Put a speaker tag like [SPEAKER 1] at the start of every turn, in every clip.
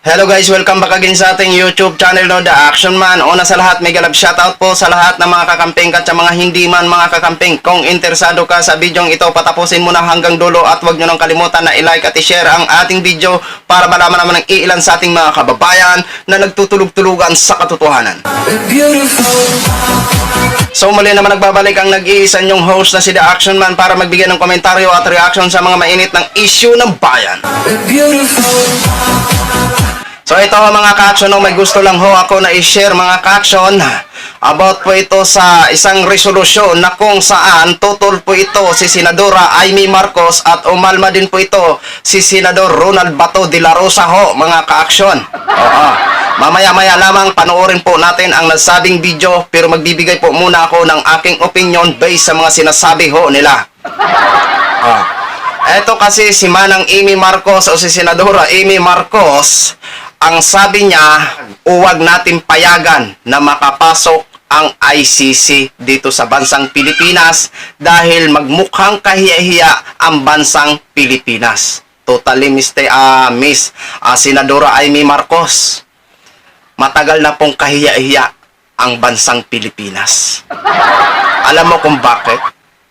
[SPEAKER 1] Hello guys, welcome back again sa ating YouTube channel, no, The Action Man. Una sa lahat, mega love shoutout po sa lahat ng mga kakamping at sa mga hindi man mga kakamping. Kung interesado ka sa bidyong ito, patapusin mo na hanggang dulo at huwag nyo nang kalimutan na i-like at i-share ang ating video para malaman naman ng iilan sa ating mga kababayan na nagtutulog-tulugan sa katotohanan. So muli naman nagbabalik ang nag-iisa nyong host na si The Action Man para magbigay ng komentaryo at reaction sa mga mainit ng issue ng bayan. So ito mga ka-action, may gusto lang ho ako na i-share mga ka-action about po ito sa isang resolusyon na kung saan tutol po ito si Senadora Amy Marcos at umalma din po ito si Senador Ronald Bato de la Rosa ho mga ka-action. Mamaya-maya lamang panoorin po natin ang nasabing video pero magbibigay po muna ako ng aking opinion based sa mga sinasabi ho nila. Ito kasi si Manang Amy Marcos o si Senadora Amy Marcos, ang sabi niya, huwag natin payagan na makapasok ang ICC dito sa bansang Pilipinas dahil magmukhang kahiya-hiya ang bansang Pilipinas. Totally Miss Senadora Amy Marcos. Matagal na pong kahiya-hiya ang bansang Pilipinas. Alam mo kung bakit?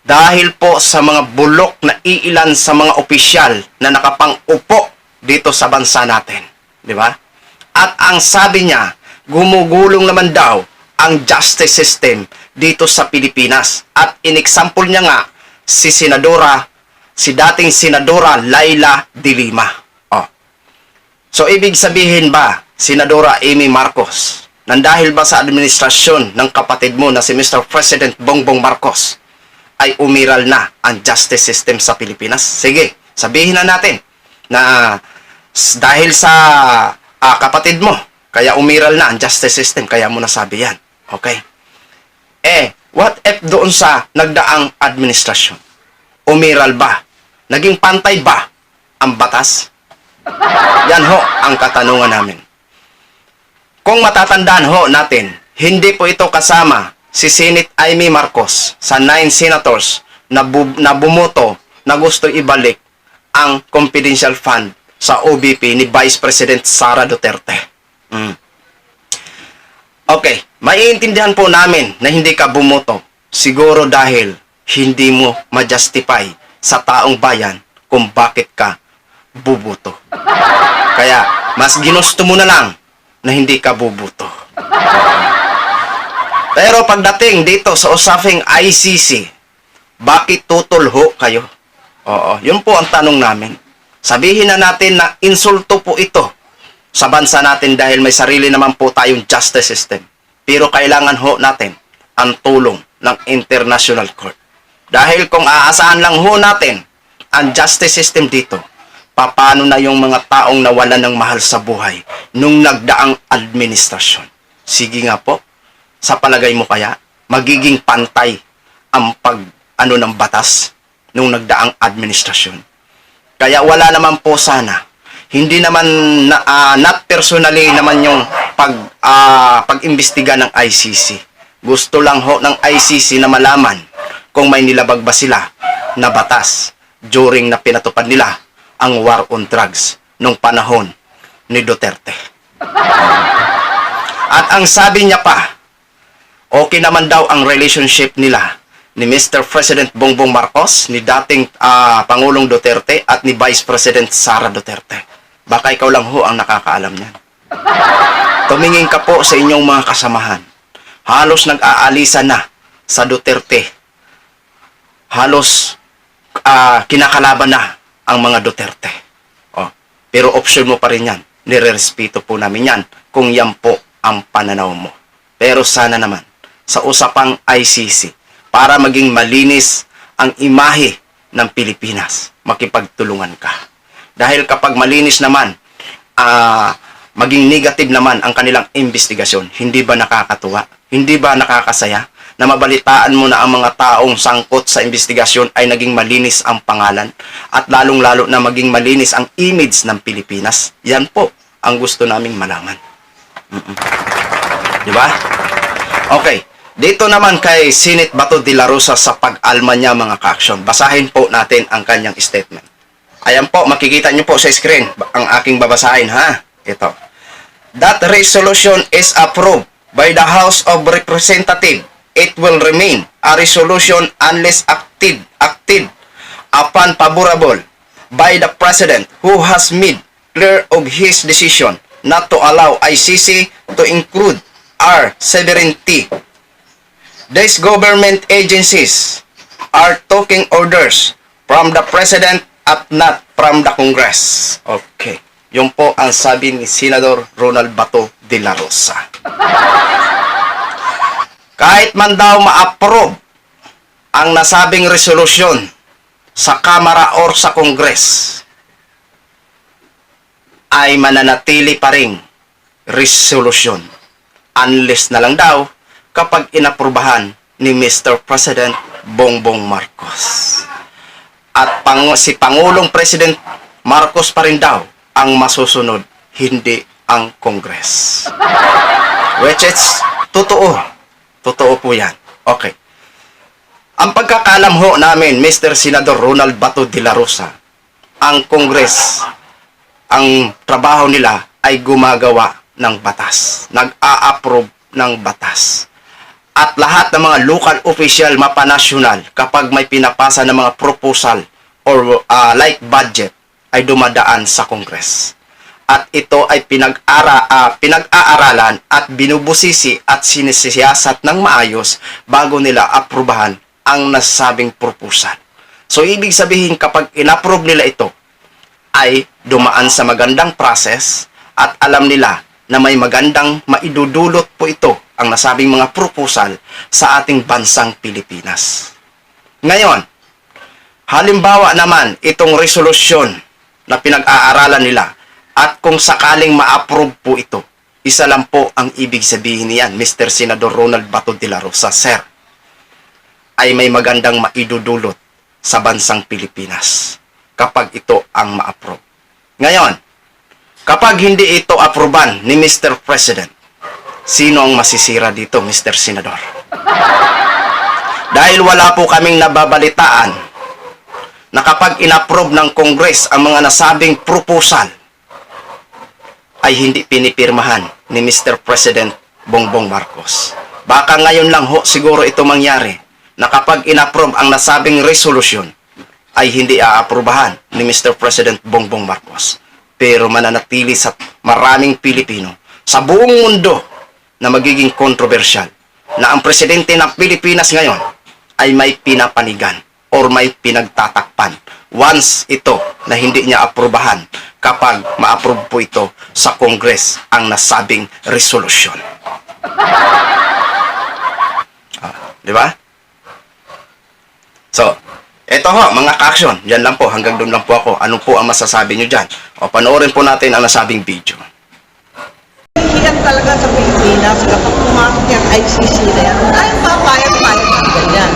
[SPEAKER 1] Dahil po sa mga bulok na iilan sa mga opisyal na nakapang-upo dito sa bansa natin. Di ba? At ang sabi niya, gumugulong naman daw ang justice system dito sa Pilipinas. At in-example niya nga si dating Senadora Laila de Lima. So ibig sabihin ba, Senadora Amy Marcos, nandahil ba sa administrasyon ng kapatid mo na si Mr. President Bongbong Marcos ay umiral na ang justice system sa Pilipinas? Sige, sabihin na natin na dahil sa kapatid mo, kaya umiral na ang justice system, kaya mo nasabi yan. Okay? What if doon sa nagdaang administrasyon? Umiral ba? Naging pantay ba ang batas? Yan ho ang katanungan namin. Kung matatandaan ho natin, hindi po ito kasama si Senate Amy Marcos sa 9 senators na bumoto na gusto ibalik ang confidential fund sa OBP ni Vice President Sara Duterte. Okay, maiintindihan po namin na hindi ka bumoto siguro dahil hindi mo ma-justify sa taong bayan kung bakit ka buboto. Kaya mas ginusto mo na lang na hindi ka buboto. Pero pagdating dito sa usaping ICC, bakit tutulho kayo? Yun po ang tanong namin. Sabihin na natin na insulto po ito sa bansa natin dahil may sarili naman po tayong justice system. Pero kailangan ho natin ang tulong ng International Court. Dahil kung aasahan lang ho natin ang justice system dito, paano na yung mga taong nawalan ng mahal sa buhay nung nagdaang administrasyon? Sige nga po, sa palagay mo kaya, magiging pantay ang ng batas nung nagdaang administrasyon? Kaya wala naman po sana. Hindi naman, not personally naman yung pag-imbestiga ng ICC. Gusto lang ho ng ICC na malaman kung may nilabag ba sila na batas during na pinatupad nila ang war on drugs nung panahon ni Duterte. At ang sabi niya pa, okay naman daw ang relationship nila ni Mr. President Bongbong Marcos, ni dating Pangulong Duterte at ni Vice President Sara Duterte. Baka ikaw lang ho ang nakakaalam niyan. Tumingin ka po sa inyong mga kasamahan. Halos nag-aalisa na sa Duterte. Halos kinakalaban na ang mga Duterte. Pero option mo pa rin yan. Nirerespeto po namin yan kung yan po ang pananaw mo. Pero sana naman, sa usapang ICC, para maging malinis ang imahe ng Pilipinas, makipagtulungan ka. Dahil kapag malinis naman, maging negative naman ang kanilang investigasyon, hindi ba nakakatuwa? Hindi ba nakakasaya na mabalitaan mo na ang mga taong sangkot sa investigasyon ay naging malinis ang pangalan at lalong-lalo na maging malinis ang image ng Pilipinas? Yan po ang gusto naming malaman. Di ba? Okay. Dito naman kay Senate Bato de la Rosa sa pag-alma niya mga ka-action. Basahin po natin ang kanyang statement. Ayan po, makikita niyo po sa screen ang aking babasahin ha. Ito. that resolution is approved by the House of Representatives, it will remain a resolution unless acted upon favorable by the President, who has made clear of his decision not to allow ICC to include R-70. These government agencies are taking orders from the President at not from the Congress. Okay. Yun po ang sabi ni Senador Ronald Bato de la Rosa. Kahit man daw ma-approve ang nasabing resolusyon sa Kamara or sa Congress, ay mananatili pa ring resolusyon unless na lang daw kapag inaprubahan ni Mr. President Bongbong Marcos. At si Pangulong President Marcos pa rin daw ang masusunod, hindi ang Congress. Which is totoo. Totoo po yan. Okay. Ang pagkakalam ho namin, Mr. Senador Ronald Bato de la Rosa, ang Congress, ang trabaho nila ay gumagawa ng batas. Nag-a-approve ng batas. At lahat ng mga local official mapanasyonal, kapag may pinapasa ng mga proposal or like budget, ay dumadaan sa Congress. At ito ay pinag-aaralan at binubusisi at sinisiyasat ng maayos bago nila aprubahan ang nasabing proposal. So, ibig sabihin kapag inapprove nila ito, ay dumaan sa magandang process at alam nila na may magandang maidudulot po ito ang nasabing mga proposal sa ating bansang Pilipinas. Ngayon, halimbawa naman itong resolusyon na pinag-aaralan nila at kung sakaling ma-approve po ito, isa lang po ang ibig sabihin niyan, Mr. Senador Ronald Bato de la Rosa, Sir, ay may magandang maidudulot sa bansang Pilipinas kapag ito ang ma-approve. Ngayon, kapag hindi ito aproban ni Mr. President, sino ang masisira dito, Mr. Senador? Dahil wala po kaming nababalitaan na kapag inapprove ng Congress ang mga nasabing proposal, ay hindi pinipirmahan ni Mr. President Bongbong Marcos. Baka ngayon lang ho siguro ito mangyari na kapag inapprove ang nasabing resolution, ay hindi aaprubahan ni Mr. President Bongbong Marcos. Pero mananatili sa maraming Pilipino sa buong mundo na magiging kontrobersyal na ang presidente ng Pilipinas ngayon ay may pinapanigan or may pinagtatakpan once ito na hindi niya aprubahan kapag ma-approve po ito sa Congress ang nasabing resolusyon. Di ba? So, eto ho, mga ka-action. Yan lang po, hanggang doon lang po ako. Ano po ang masasabi nyo dyan? O, panoorin po natin ang nasabing video.
[SPEAKER 2] Hihirap talaga sa Pilipinas kapag pumasok yung ICC na yan. Ay, papayag-payag ng ganyan.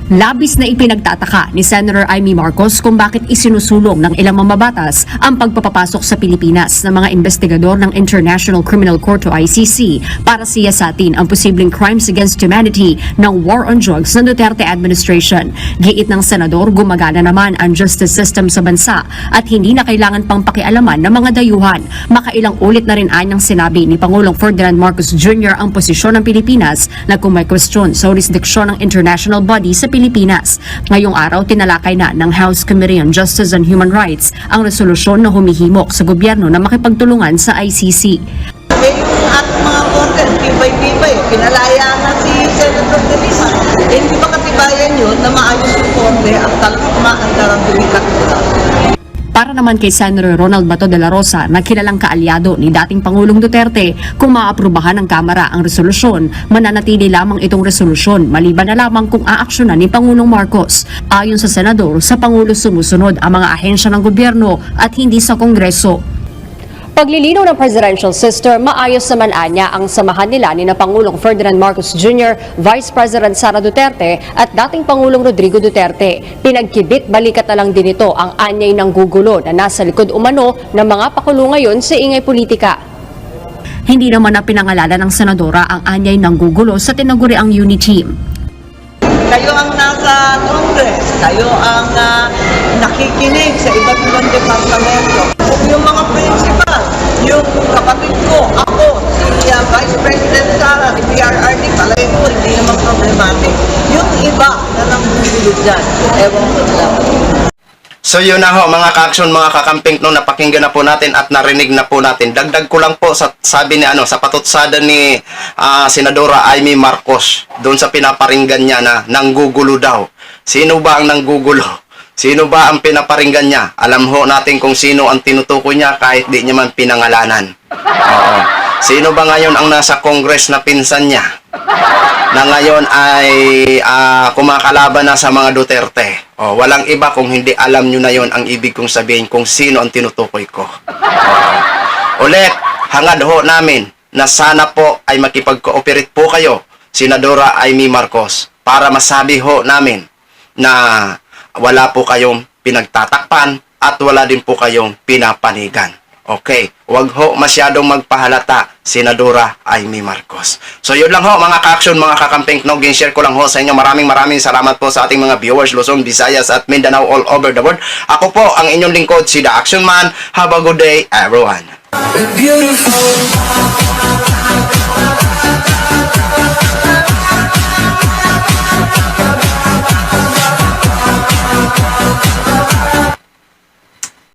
[SPEAKER 3] Labis na ipinagtataka ni Senator Amy Marcos kung bakit isinusulong ng ilang mamabatas ang pagpapapasok sa Pilipinas ng mga investigador ng International Criminal Court o ICC para siyasatin ang posibleng crimes against humanity ng war on drugs ng Duterte administration. Giit ng senador, gumagana naman ang justice system sa bansa at hindi na kailangan pang pakialaman ng mga dayuhan. Makailang ulit na rin anyang sinabi ni Pangulong Ferdinand Marcos Jr. ang posisyon ng Pilipinas na kung may question sa jurisdiksyon ng international body sa Pilipinas. Ngayong araw, tinalakay na ng House Committee on Justice and Human Rights ang resolusyon na humihimok sa gobyerno na makipagtulungan sa ICC.
[SPEAKER 2] Yung ating mga korte, tibay-tibay, pinalaya na si Senator De Lima. Hindi ba katibayan yun na maayos yung korte at talagang umaandar ang dumikat nila?
[SPEAKER 3] Para naman kay Senator Ronald Bato de la Rosa na kilalang kaalyado ni dating Pangulong Duterte, kung maaprubahan ng Kamara ang resolusyon, mananatili lamang itong resolusyon maliban na lamang kung aaksyonan ni Pangulong Marcos. Ayon sa Senador, sa Pangulo sumusunod ang mga ahensya ng gobyerno at hindi sa Kongreso. Paglilinaw ng presidential system, maayos naman anya ang samahan nila ni na Pangulong Ferdinand Marcos Jr., Vice President Sara Duterte at dating Pangulong Rodrigo Duterte. Pinagkibit balikat na lang din ito ang anyay ng gugulo na nasa likod umano ng mga pakulo ngayon sa ingay politika. Hindi naman na pinangalanan ng senadora ang anyay ng gugulo sa tinaguriang UNITEAM.
[SPEAKER 2] Kayo ang nasa Congress, kayo ang nakikinig sa iba't ibang departamento. Yung mga principal, yung kapatid ko, ako, si President Sara, si PRRD, palagay ko hindi naman problematic. Yung iba na nanggugulo dyan, ewan ko lang.
[SPEAKER 1] So yun na ho mga ka-action, mga kakamping, no, napakinggan na po natin at narinig na po natin. Dagdag ko lang po sa sabi ni sa patutsada ni Senadora Amy Marcos doon sa pinaparinggan niya na nanggugulo daw. Sino ba ang nanggugulo? Sino ba ang pinaparinggan niya? Alam ho natin kung sino ang tinutukoy niya kahit di niya man pinangalanan. Oo. Sino ba ngayon ang nasa Congress na pinsan niya? Na ngayon ay kumakalaban na sa mga Duterte. Walang iba kung hindi alam nyo na yon ang ibig kong sabihin kung sino ang tinutukoy ko. Ulit, hangad ho namin na sana po ay makipag-cooperate po kayo, Senadora Amy Marcos, para masabi ho namin na wala po kayong pinagtatakpan at wala din po kayong pinapanigan. Okay, wag ho masyadong magpahalata, Senadora Amy Marcos. So yun lang ho mga ka-action, mga kakamping, no, share ko lang ho sa inyo. Maraming salamat po sa ating mga viewers, Luzon, Visayas at Mindanao all over the world. Ako po ang inyong lingkod, si The Action Man. Have a good day, everyone.
[SPEAKER 4] Beautiful.